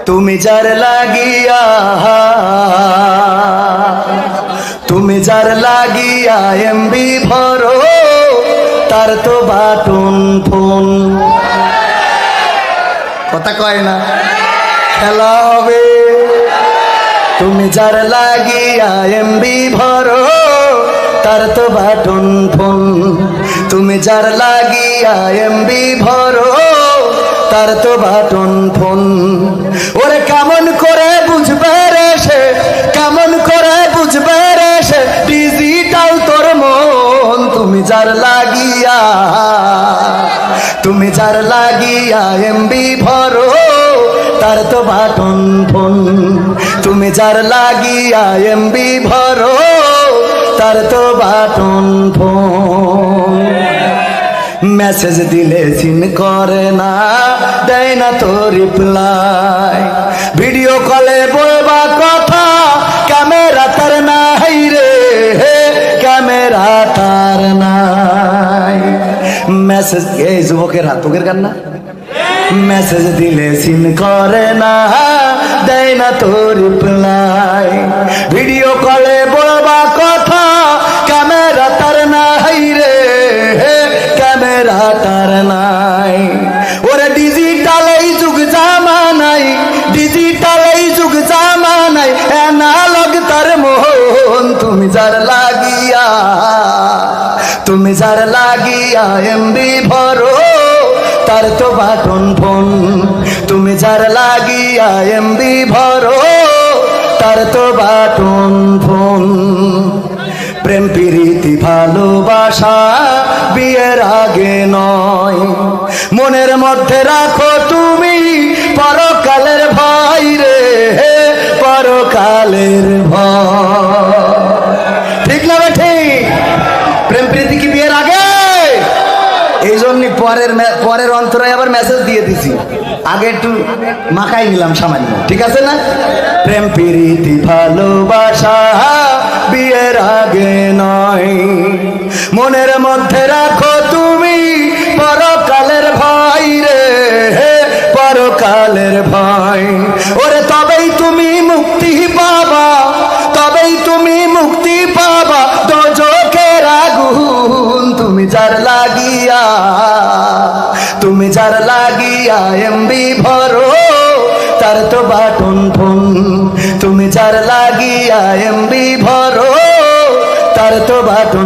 তুমি যার লাগিয়া, তুমি যার লাগিয়া এমবি ভরো, তার তো বাটন ফোন। কথা কয় না, খেলা হবে। তুমি যার লাগিয়া এমবি ভরো, তার তো বাটন ফোন। তুমি যার লাগিয়া এমবি ভরো, তার তো বাটন ফোন। ওরে কেমন করে বুঝবে রে সে, কেমন করে বুঝবে রে সে, ডিজিটাল তোর মন। তুমি যার লাগিয়া, তুমি যার লাগিয়া এমবি ভরো, তার তো বাটন ফোন। তুমি যার লাগিয়া এমবি ভরো, তার তো বাটন ফোন। মেসেজ দিলে সিন করে না, দেয় না তো রিপ্লাই। ভিডিও কলে বলবা কথা, ক্যামেরা তার নাই রে, ক্যামেরা তার নাই। মেসেজ, এই যুবকের হাত তোকের গান না। মেসেজ দিলে সিন করে না, দেয় না তো রিপ্লাই। ভিডিও কলে বলবা কথা, ক্যামেরা তার নাই রে, ক্যামেরা তার নাই। ওরে ডিজিটাল এই যুগ জামানাই, ডিজিটাল এই যুগ জামানাই, অ্যানালগ তার মোহন। তুমি যার লাগিয়া, তুমি যার লাগিয়া এমবি ভরো, তার তো বাটন ফোন। তুমি যার লাগিয়া এমবি ভরো, তার তো বাটন ফোন। প্রেম প্রীতি ভালোবাসা বিয়ের আগে নয়, মনের মধ্যে রাখো তুমি পরকালের ভয় রে, পরকালের ভয়। ঠিক না ঠিক? প্রেম প্রীতি কি বিয়ের আগে? এই জন্য পরের অন্তরায় আবার মেসেজ দিয়ে দিছি, আগে একটু মাখাই নিলাম সামান্য, ঠিক আছে না? প্রেম প্রীতি ভালোবাসা বিয়ের আগে নয়, মনের মধ্যে রাখো তুমি পরকালের ভয় রে, পরকালের ভয়। ওরে তবেই তুমি মুক্তি পাবা, তবেই তুমি মুক্তি পাবা দোজখের আগুন। তুমি যার লাগিয়া, তুমি যার লাগিয়া এমবি ভরো, তার তো বাটন ফোন। তুমি যার লাগিয়া এমবি ভরো, তার তো বাটন